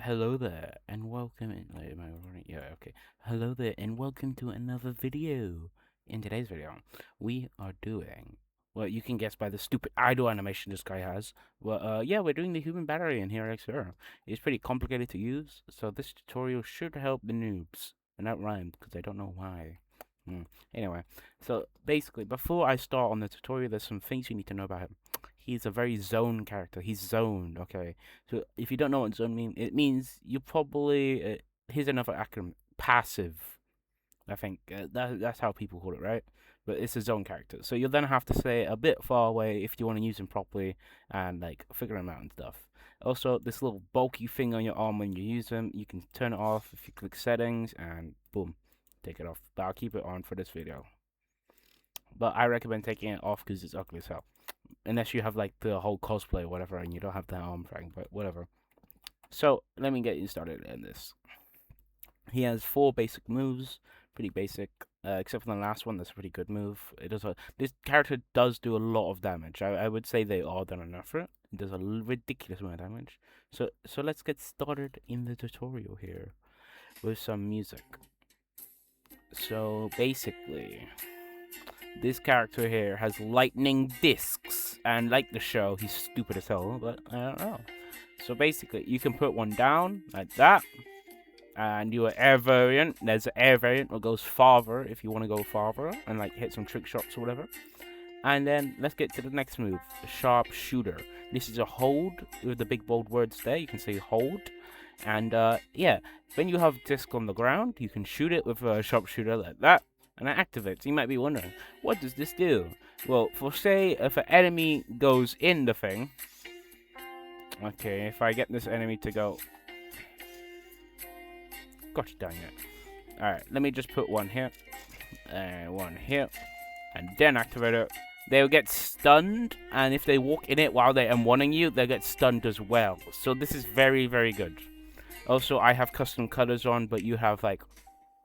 Hello there, and welcome in. Wait, am I running? Yeah, okay. Hello there, and welcome to another video. In today's video, we are doing. Well, you can guess by the stupid idle animation this guy has. Well, yeah, we're doing the human battery in Hero X Hero. It's pretty complicated to use, so this tutorial should help the noobs. And that rhymed because I don't know why. Anyway, so basically, before I start on the tutorial, there's some things you need to know about him. He's a very zone character. He's zoned, okay? So if you don't know what zone means, it means you probably here's another acronym: passive. I think that's how people call it, right? But it's a zone character, so you'll then have to stay a bit far away if you want to use him properly and like figure him out and stuff. Also, this little bulky thing on your arm when you use him, you can turn it off if you click settings and boom, take it off. But I'll keep it on for this video. But I recommend taking it off because it's ugly as hell. Unless you have like the whole cosplay or whatever and you don't have that arm thing, but whatever. So let me get you started in this. He has 4 basic moves, pretty basic, except for the last one. That's a pretty good move. This character does do a lot of damage. I would say they are done enough for it. It does a ridiculous amount of damage. So let's get started in the tutorial here with some music. So basically, this character here has lightning discs, and like the show, he's stupid as hell, but I don't know. So basically, you can put one down like that, and do an air variant. There's an air variant that goes farther if you want to go farther and like hit some trick shots or whatever. And then let's get to the next move, sharp shooter. This is a hold with the big bold words there. You can say hold. And yeah, when you have disc on the ground, you can shoot it with a sharpshooter like that, and it activates. You might be wondering, what does this do? Well, for say if an enemy goes in the thing, okay, if I get this enemy to go, gosh dang it. Alright, let me just put one here, and one here, and then activate it. They'll get stunned, and if they walk in it while they're M1ing you, they'll get stunned as well. So this is very, very good. Also, I have custom colors on, but you have like,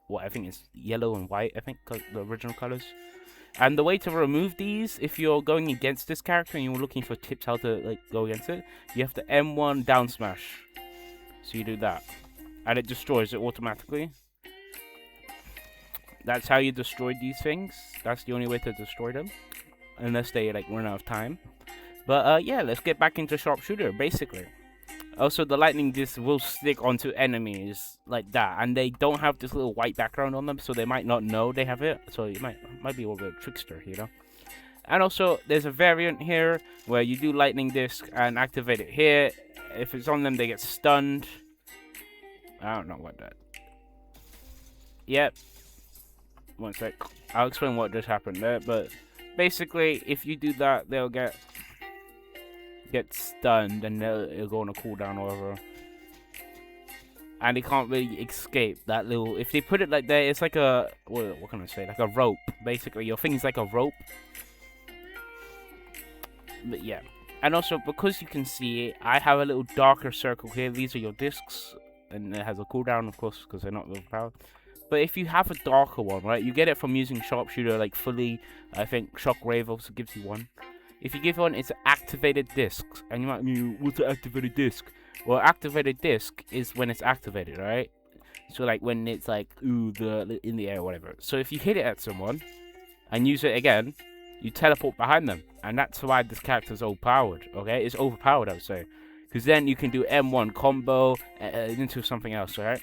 what I think is yellow and white, I think, the original colors. And the way to remove these, if you're going against this character and you're looking for tips how to like go against it, you have to M1 down smash. So you do that, and it destroys it automatically. That's how you destroy these things. That's the only way to destroy them, unless they like run out of time. But yeah, let's get back into sharpshooter, basically. Also, the lightning disc will stick onto enemies like that, and they don't have this little white background on them, so they might not know they have it. So you might be a little bit trickster, you know. And also, there's a variant here where you do lightning disc and activate it here. If it's on them, they get stunned. I don't know what that. Yep. One sec. I'll explain what just happened there, but basically, if you do that, they'll get stunned and it'll go on a cooldown or whatever. And they can't really escape that little. If they put it like that, it's like a what can I say? Like a rope. Basically, your thing's like a rope. But yeah, and also because you can see it, I have a little darker circle here. These are your discs, and it has a cooldown, of course, because they're not overpowered. But if you have a darker one, right, you get it from using sharpshooter like fully. I think shockwave also gives you one. If you give one, it's activated discs, and you might mean, what's an activated disc? Well, activated disc is when it's activated, right? So like when it's like in the air or whatever. So if you hit it at someone and use it again, you teleport behind them, and that's why this character's overpowered. Okay, it's overpowered, I would say, because then you can do M1 combo into something else, right?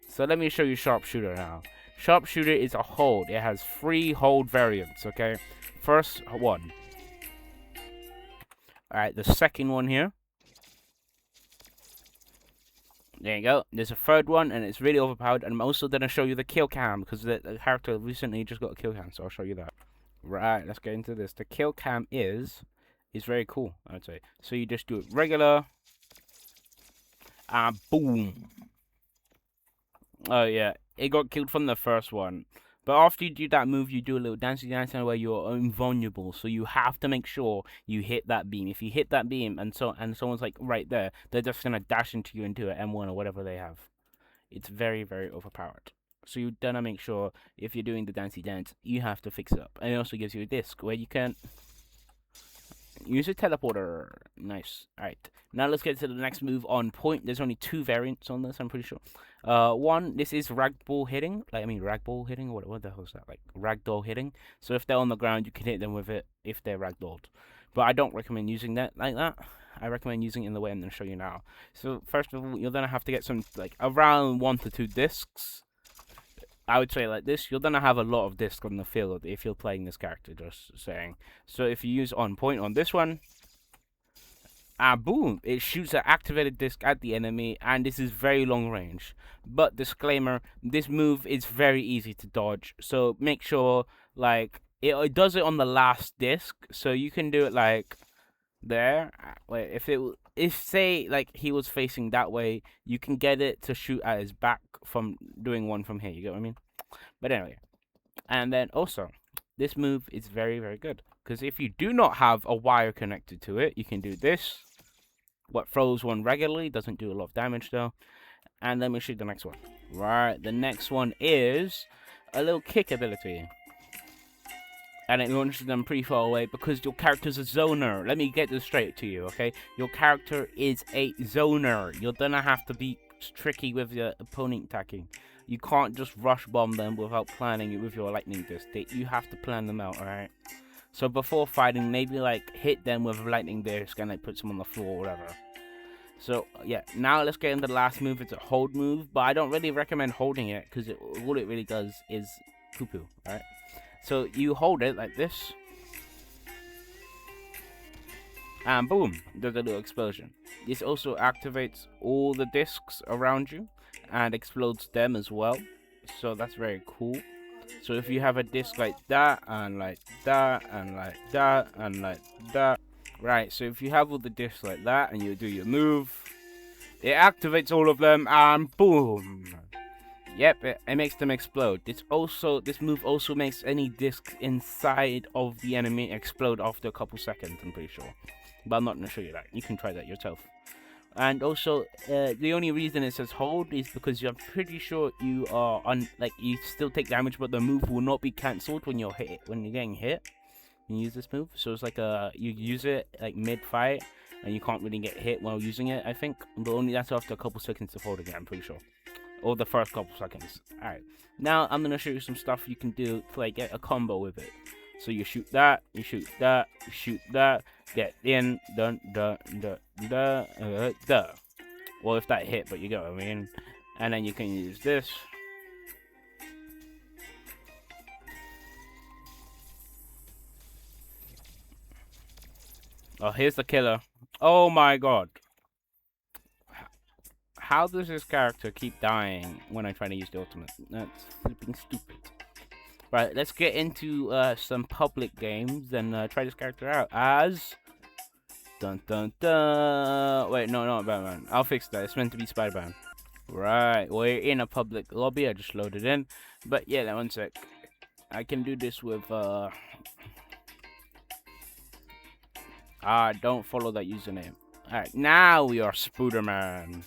So let me show you sharpshooter now. Sharpshooter is a hold. It has 3 hold variants. Okay, first one. Alright, the second one here. There you go. There's a third one, and it's really overpowered. And I'm also going to show you the kill cam, because the character recently just got a kill cam, so I'll show you that. Right, let's get into this. The kill cam is very cool, I would say. So you just do it regular, and boom. Oh yeah, it got killed from the first one. But after you do that move, you do a little dancey dance where you're invulnerable. So you have to make sure you hit that beam. If you hit that beam and someone's like right there, they're just gonna dash into you into an M1 or whatever they have. It's very, very overpowered. So you gotta make sure if you're doing the dancey dance, you have to fix it up. And it also gives you a disc where you can Use a teleporter. Nice. Alright. Now let's get to the next move on point. There's only 2 variants on this, I'm pretty sure. One, this is ragdoll hitting. Ragball hitting? What the hell is that? Like, ragdoll hitting. So if they're on the ground, you can hit them with it if they're ragdolled. But I don't recommend using that like that. I recommend using it in the way I'm going to show you now. So first of all, you're going to have to get some, like, around 1 to 2 discs. I would say like this, you're going to have a lot of discs on the field if you're playing this character, just saying. So if you use on point on this one, boom, it shoots an activated disc at the enemy, and this is very long range. But disclaimer, this move is very easy to dodge, so make sure, like, it does it on the last disc, so you can do it like there. Wait, if say like he was facing that way, you can get it to shoot at his back from doing one from here. You get what I mean? But anyway, and then also this move is very, very good because if you do not have a wire connected to it, you can do this. What throws one regularly, doesn't do a lot of damage though. And let me shoot the next one. Right, the next one is a little kick ability. And it launches them pretty far away because your character's a zoner. Let me get this straight to you, okay? Your character is a zoner. You're gonna have to be tricky with your opponent attacking. You can't just rush bomb them without planning it with your lightning disc. You have to plan them out, alright? So before fighting, maybe like hit them with a lightning disc and like put them on the floor or whatever. So yeah, now let's get into the last move. It's a hold move, but I don't really recommend holding it because all it really does is poo-poo, alright? So you hold it like this, and boom, there's a little explosion. This also activates all the discs around you and explodes them as well. So that's very cool. So if you have a disc like that, and like that, and like that, and like that, right, so if you have all the discs like that and you do your move, it activates all of them and boom. Yep, it makes them explode. This move also makes any discs inside of the enemy explode after a couple seconds, I'm pretty sure. But I'm not going to show you that. You can try that yourself. And also, the only reason it says hold is because you're pretty sure you are you still take damage, but the move will not be cancelled when you're getting hit. You use this move, so it's like you use it like mid-fight, and you can't really get hit while using it, I think. But only that's after a couple seconds of holding it, I'm pretty sure. Or the first couple seconds. Alright, now I'm gonna show you some stuff you can do to like get a combo with it. So you shoot that, you shoot that, you shoot that, get in, dun, dun, dun, dun, dun. Well, if that hit, but you get what I mean. And then you can use this. Oh, here's the killer. Oh my god. How does this character keep dying when I try to use the ultimate? That's flipping stupid. Right, let's get into some public games and try this character out as... Dun dun dun! Wait, no, not Batman. I'll fix that. It's meant to be Spider-Man. Right, we're in a public lobby. I just loaded in. But yeah, one sec. I can do this with... don't follow that username. Alright, now we are Spooderman.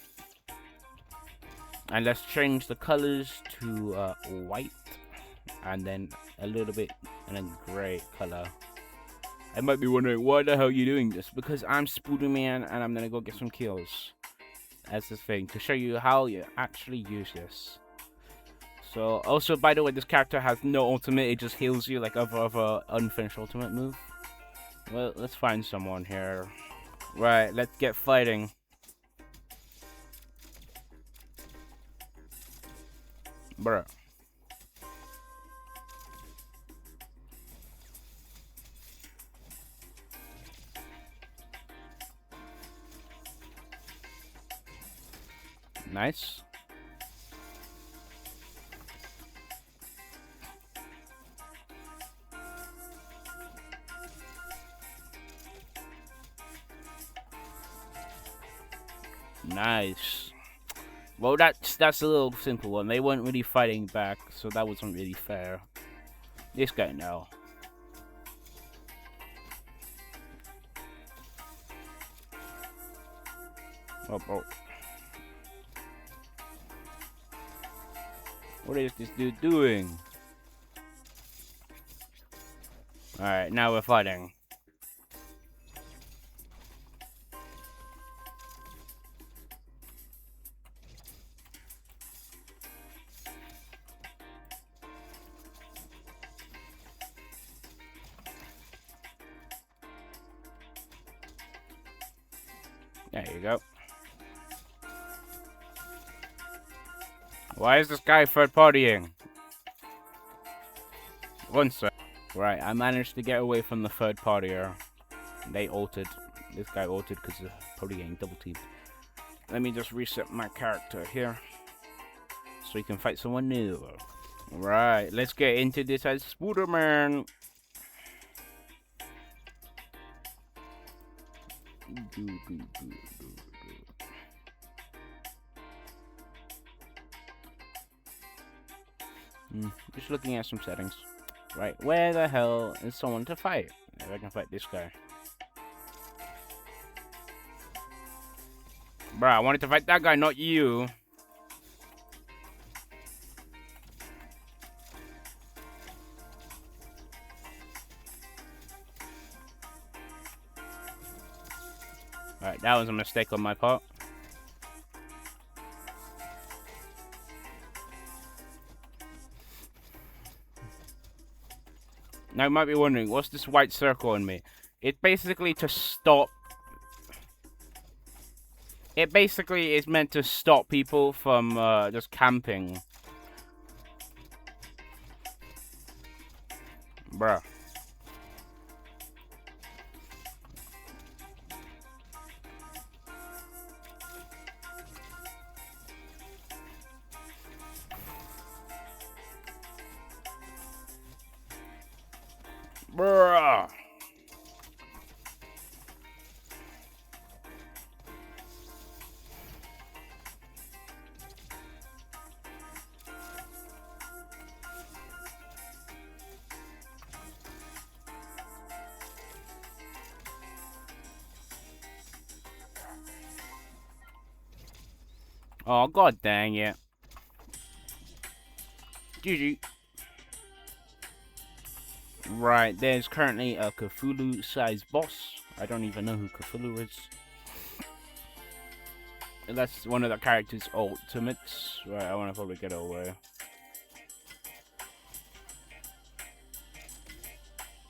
And let's change the colors to white, and then a little bit in a grey color. I might be wondering, why the hell are you doing this? Because I'm Spooderman, and I'm gonna go get some kills as this thing to show you how you actually use this. So, also, by the way, this character has no ultimate. It just heals you like other unfinished ultimate move. Well, let's find someone here. Right, let's get fighting. Bruh. Nice. Nice. Well, that's a little simple one. They weren't really fighting back, so that wasn't really fair. This guy now. Oh. What is this dude doing? Alright, now we're fighting. There you go. Why is this guy third partying? One sec. Right, I managed to get away from the third partier. They ulted. This guy ulted because probably getting double teamed. Let me just reset my character here so he can fight someone new. Right, let's get into this as Spider-Man. Just looking at some settings. Right, where the hell is someone to fight? If I can fight this guy. Bruh, I wanted to fight that guy, not you. Alright, that was a mistake on my part. Now you might be wondering, what's this white circle on me? It's basically to stop. It basically is meant to stop people from just camping. Bruh. Bruh. Oh, god dang it. GG. Right, there's currently a Cthulhu-sized boss. I don't even know who Cthulhu is. That's one of the character's ultimates. Right, I want to probably get away.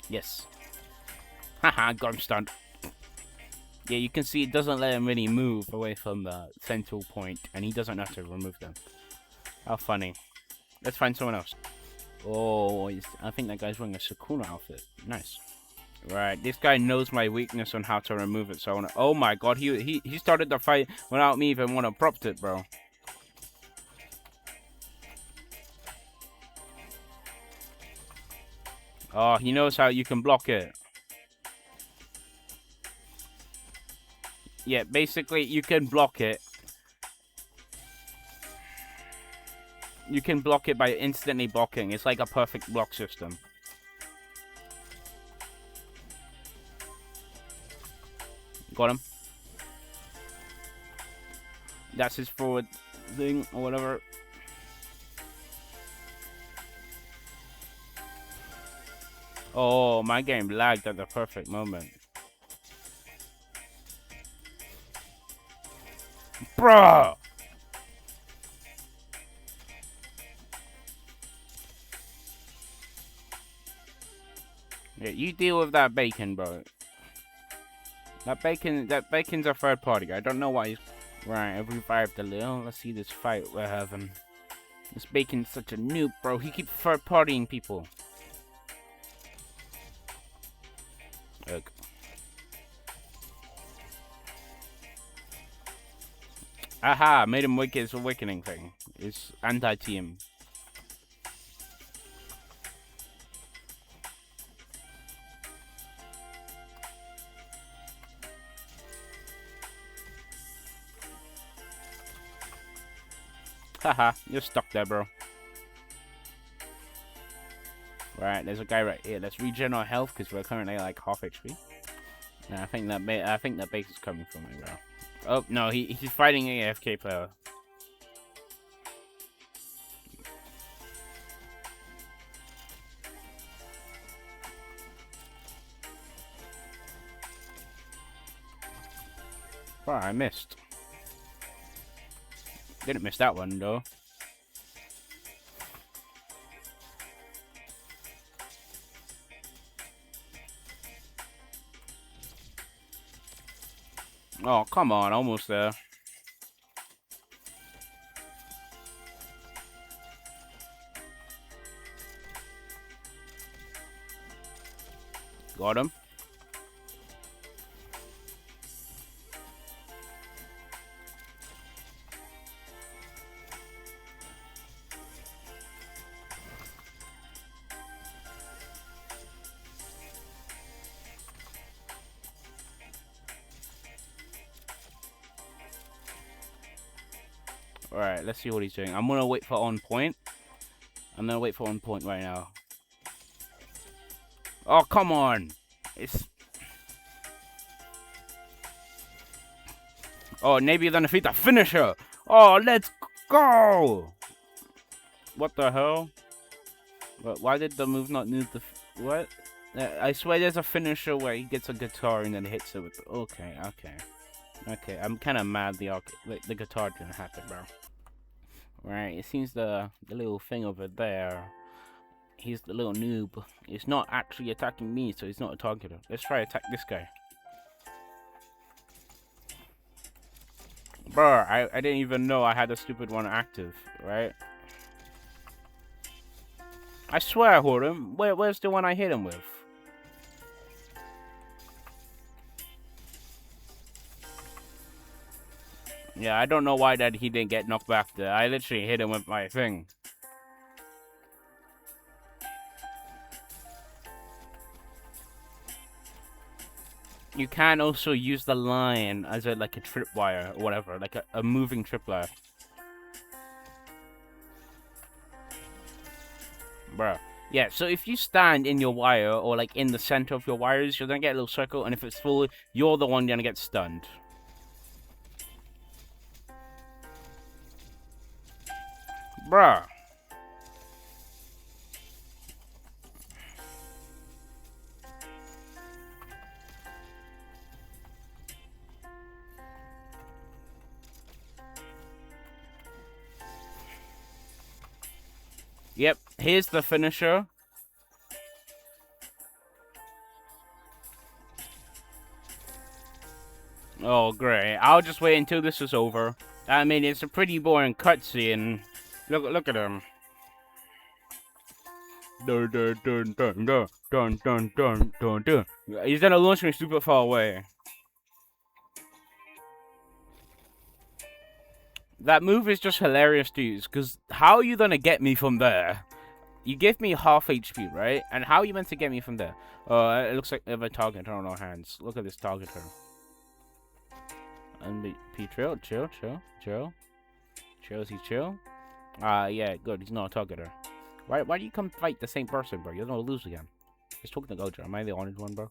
Yes. Haha, got him stunned. Yeah, you can see it doesn't let him really move away from the central point, and he doesn't have to remove them. How funny. Let's find someone else. Oh, I think that guy's wearing a Sakuna outfit. Nice. Right, this guy knows my weakness on how to remove it, so I wanna... Oh my god, he started the fight without me even wanna prompt it, bro. Oh, he knows how you can block it. Yeah, basically, you can block it. You can block it by instantly blocking. It's like a perfect block system. Got him. That's his forward thing, or whatever. Oh, my game lagged at the perfect moment. Bruh! Yeah, you deal with that bacon, bro. That bacon's a third party. I don't know why he's... Right, I've revived a little. Let's see this fight we're having. This bacon's such a noob, bro. He keeps third partying people. Ugh. Aha, made him wake his awakening thing. It's anti-team. Haha, you're stuck there, bro. Right, there's a guy right here. Let's regen our health because we're currently like half HP. Yeah, I think that base is coming for me, bro. Oh no, he's fighting an AFK player. Bro, I missed. Didn't miss that one though. Oh, come on, almost there. Got him. Alright, let's see what he's doing. I'm gonna wait for on point. I'm gonna wait for on point right now. Oh, come on! It's... Oh, maybe then defeat the finisher! Oh, let's go! What the hell? Why did the move not move the... What? I swear there's a finisher where he gets a guitar and then hits it with... Okay, okay. Okay, I'm kind of mad the guitar didn't happen, bro. Right, it seems the little thing over there, he's the little noob. He's not actually attacking me, so he's not a targeter. Let's try to attack this guy. Bruh, I didn't even know I had a stupid one active, right? I swear I heard him. Where's the one I hit him with? Yeah, I don't know why that he didn't get knocked back there. I literally hit him with my thing. You can also use the line as like a tripwire or whatever, like a moving tripwire. Bruh. Yeah, so if you stand in your wire or like in the center of your wires, you're gonna get a little circle, and if it's full, you're the one gonna get stunned. Bruh. Yep, here's the finisher. Oh, great. I'll just wait until this is over. I mean, it's a pretty boring cutscene. Look at him. Dun, dun, dun, dun, dun, dun, dun, dun, dun, dun. He's gonna launch me super far away. That move is just hilarious to use, because how are you gonna get me from there? You give me half HP, right? And how are you meant to get me from there? It looks like I have a target on our hands. Look at this targeter. And chill. Chill, is he chill? Yeah, good. He's not a targeter. Why do you come fight the same person, bro? You're gonna lose again. Just talking to Gojo. Am I the honest one, bro?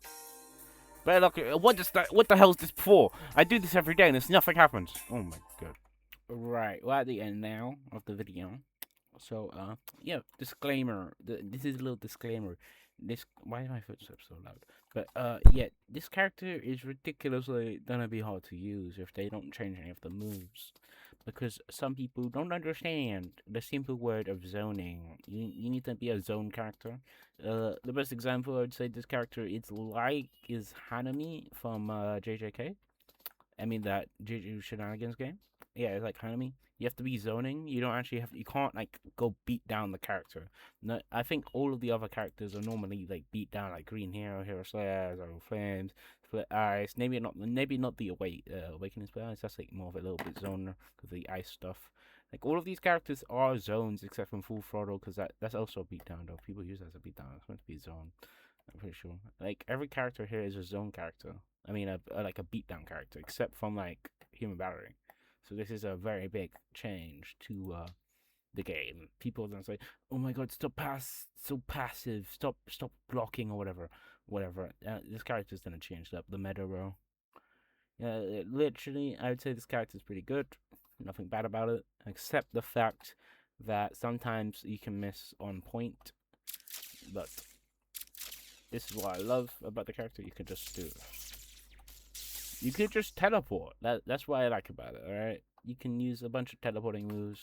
But look, what the hell is this for? I do this every day and there's nothing happens. Oh my god. Right, we're at the end now of the video. So, yeah, disclaimer. This is a little disclaimer. Why are my footsteps so loud? But, yeah, this character is ridiculously gonna be hard to use if they don't change any of the moves. Because some people don't understand the simple word of zoning. You need to be a zone character. The best example I would say this character is Hanami from JJK. I mean that JJ Shenanigans game. Yeah, it's like Hanami. You have to be zoning. You don't actually you can't like go beat down the character. No, I think all of the other characters are normally like beat down, like Green Hero Slayer, or Flames, Split Ice. Maybe not the Awakening Split Ice. That's like more of a little bit zoner because the ice stuff. Like all of these characters are zones except from Full Throttle because that's also a beat down though. People use that as a beat down. It's meant to be a zone. I'm pretty sure. Like every character here is a zone character. I mean, like a beatdown character, except from like Human Battery. So this is a very big change to the game. People don't say, "Oh my God, so passive, stop blocking or whatever." This character's gonna change up the meta, bro. Literally, I would say this character's pretty good. Nothing bad about it, except the fact that sometimes you can miss on point. But this is what I love about the character. You can just do. You could just teleport. That's what I like about it, alright? You can use a bunch of teleporting moves.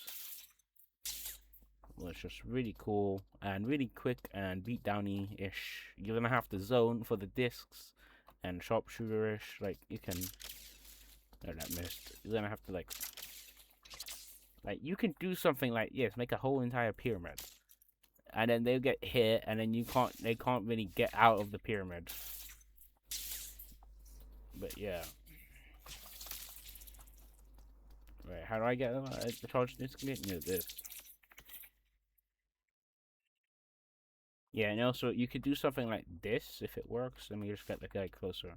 Well, it's just really cool and really quick and beatdowny-ish. You're gonna have to zone for the discs and sharpshooter-ish. Like, you can No, that missed. You're gonna have to like you can do something like yes, make a whole entire pyramid, and then they'll get hit, and then they can't really get out of the pyramid. But yeah. Right, how do I get the charge disconnect? No, this. Yeah, and also you could do something like this if it works. Let me just get the guy closer.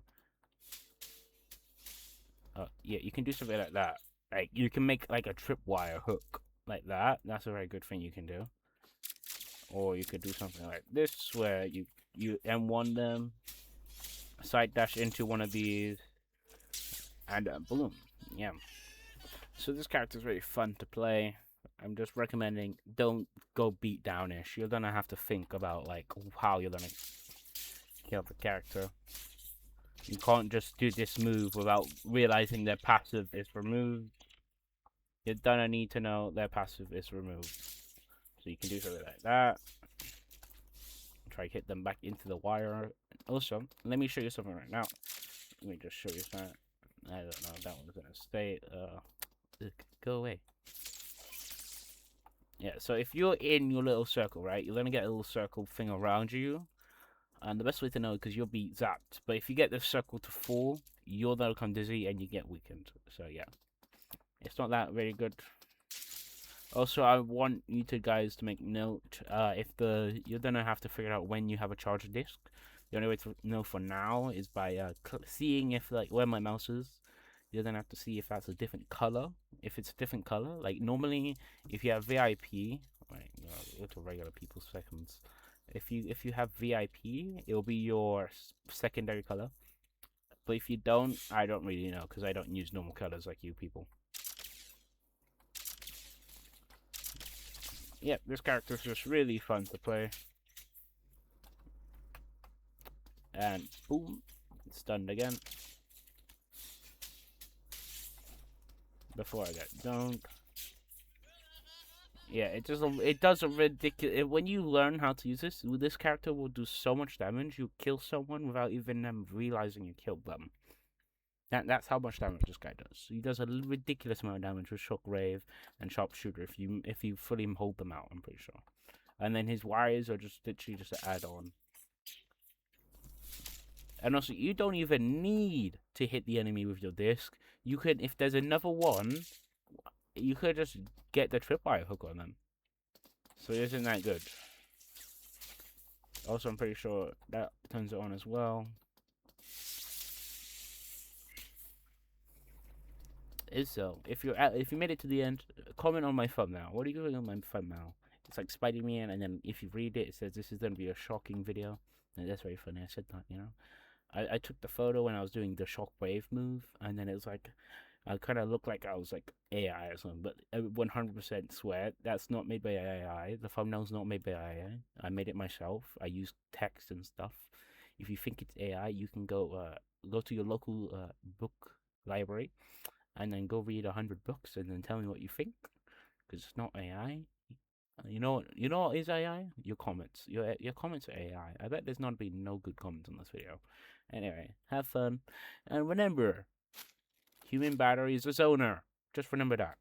Yeah, you can do something like that. Like you can make like a tripwire hook like that. That's a very good thing you can do. Or you could do something like this where you M1 them, side dash into one of these, and boom, yeah. So this character is very fun to play. I'm just recommending don't go beat downish. You're gonna have to think about like how you're gonna kill the character. You can't just do this move without realizing their passive is removed. You're gonna need to know their passive is removed. So you can do something like that. Try to hit them back into the wire. Also, let me show you something right now. Let me just show you something. I don't know if that one's gonna stay. Go away. Yeah, so if you're in your little circle, right, you're gonna get a little circle thing around you. And the best way to know, because you'll be zapped. But if you get the circle to fall, you're gonna become dizzy and you get weakened. So yeah, it's not that very good. Also, I want you guys to make note. If you're gonna have to figure out when you have a charger disc. The only way to know for now is by seeing if like where my mouse is. You're gonna have to see if that's a different color. If it's a different color, like normally, if you have VIP, right, go to regular people seconds. If you have VIP, it'll be your secondary color. But if you don't, I don't really know because I don't use normal colors like you people. Yeah, this character is just really fun to play. And boom, stunned again. Before I got dunked. Yeah, it does a ridiculous. When you learn how to use this character will do so much damage. You kill someone without even them realizing you killed them. That's how much damage this guy does. He does a ridiculous amount of damage with Shockwave and Sharpshooter if you fully hold them out. I'm pretty sure. And then his wires are just literally just an add-on. And also, you don't even need to hit the enemy with your disc. You could, if there's another one, you could just get the tripwire hook on them. So isn't that good? Also, I'm pretty sure that turns it on as well. So, if you made it to the end, comment on my thumbnail. What are you doing on my thumbnail? It's like Spider-Man, and then if you read it, it says this is going to be a shocking video. And that's very funny. I said that, you know. I took the photo when I was doing the shockwave move, and then it was like I kind of looked like I was like AI or something, but I 100% swear that's not made by AI. The thumbnail's not made by AI. I made it myself. I used text and stuff. If you think it's AI, you can go to your local book library and then go read 100 books and then tell me what you think, because it's not AI. You know what is AI? Your comments. Your comments are AI. I bet there's not been no good comments on this video. Anyway, have fun, and remember, human battery is its owner. Just remember that.